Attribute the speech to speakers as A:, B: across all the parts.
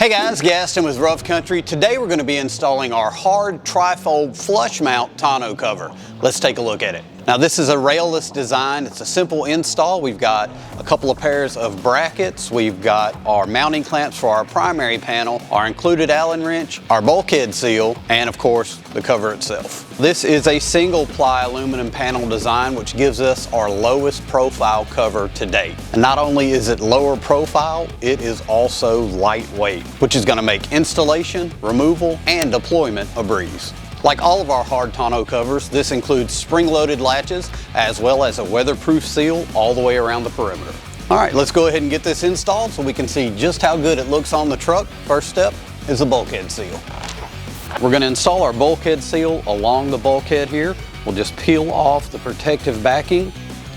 A: Hey guys, Gaston with Rough Country. Today we're going to be installing our hard trifold flush mount tonneau cover. Let's take a look at it. Now this is a railless design. It's a simple install. We've got a couple of pairs of brackets. We've got our mounting clamps for our primary panel, our included Allen wrench, our bulkhead seal, and of course the cover itself. This is a single ply aluminum panel design which gives us our lowest profile cover to date. And not only is it lower profile, it is also lightweight, which is going to make installation, removal, and deployment a breeze. Like all of our hard tonneau covers, this includes spring-loaded latches as well as a weatherproof seal all the way around the perimeter. All right, let's go ahead and get this installed so we can see just how good it looks on the truck. First step is the bulkhead seal. We're going to install our bulkhead seal along the bulkhead here. We'll just peel off the protective backing,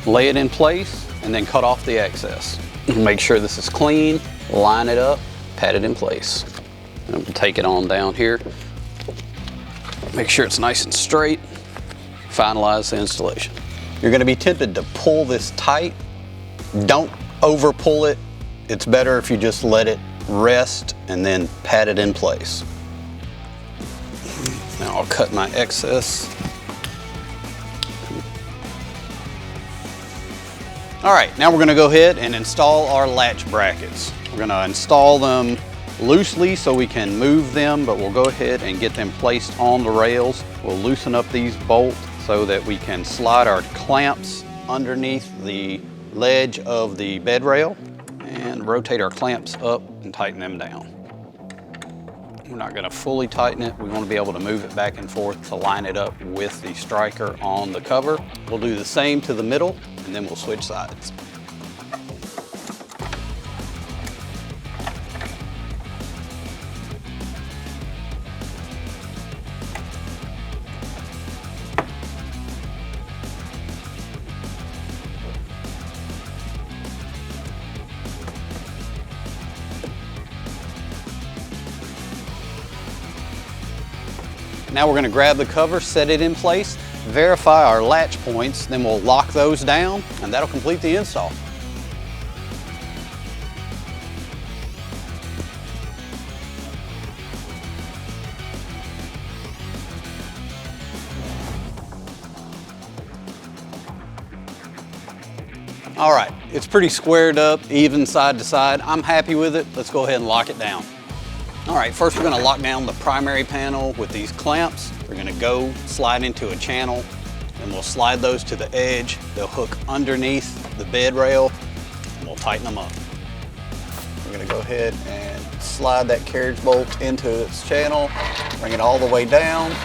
A: lay it in place, and then cut off the excess. Make sure this is clean, line it up, pat it in place. And we'll take it on down here. Make sure it's nice and straight, finalize the installation. You're going to be tempted to pull this tight. Don't over pull it. It's better if you just let it rest and then pat it in place. Now I'll cut my excess. All right, now we're going to go ahead and install our latch brackets. We're going to install them loosely so we can move them, but we'll go ahead and get them placed on the rails. We'll loosen up these bolts so that we can slide our clamps underneath the ledge of the bed rail and rotate our clamps up and tighten them down. We're not going to fully tighten it. We want to be able to move it back and forth to line it up with the striker on the cover. We'll do the same to the middle and then we'll switch sides. Now we're going to grab the cover, set it in place, verify our latch points, then we'll lock those down, and that'll complete the install. All right, it's pretty squared up, even side to side. I'm happy with it. Let's go ahead and lock it down. All right, first we're gonna lock down the primary panel with these clamps. We're gonna go slide into a channel and we'll slide those to the edge. They'll hook underneath the bed rail and we'll tighten them up. We're gonna go ahead and slide that carriage bolt into its channel, bring it all the way down.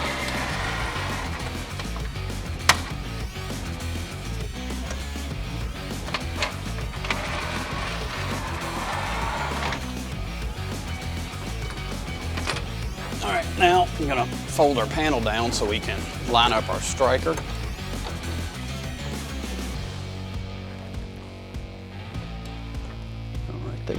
A: All right, now I'm gonna fold our panel down so we can line up our striker. Right there.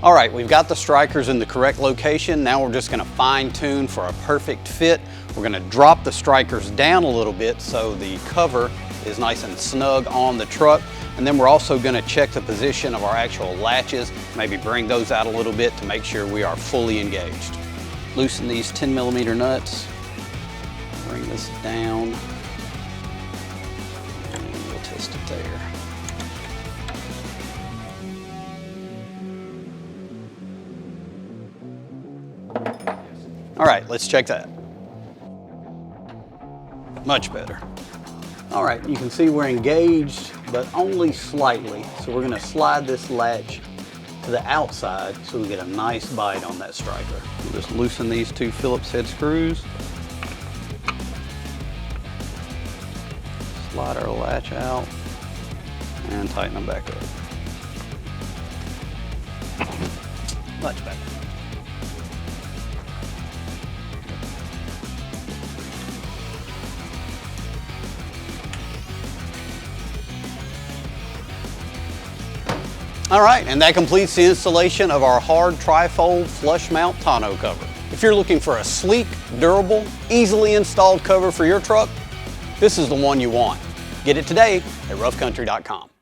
A: All right, we've got the strikers in the correct location. Now we're just gonna fine tune for a perfect fit. We're gonna drop the strikers down a little bit so the cover is nice and snug on the truck. And then we're also going to check the position of our actual latches, maybe bring those out a little bit to make sure we are fully engaged. Loosen these 10mm nuts, bring this down, and we'll test it there. All right, let's check that. Much better. All right, you can see we're engaged, but only slightly. So we're gonna slide this latch to the outside so we get a nice bite on that striker. We'll just loosen these two Phillips head screws. Slide our latch out and tighten them back up. Much better. All right, and that completes the installation of our hard trifold flush mount tonneau cover. If you're looking for a sleek, durable, easily installed cover for your truck, this is the one you want. Get it today at roughcountry.com.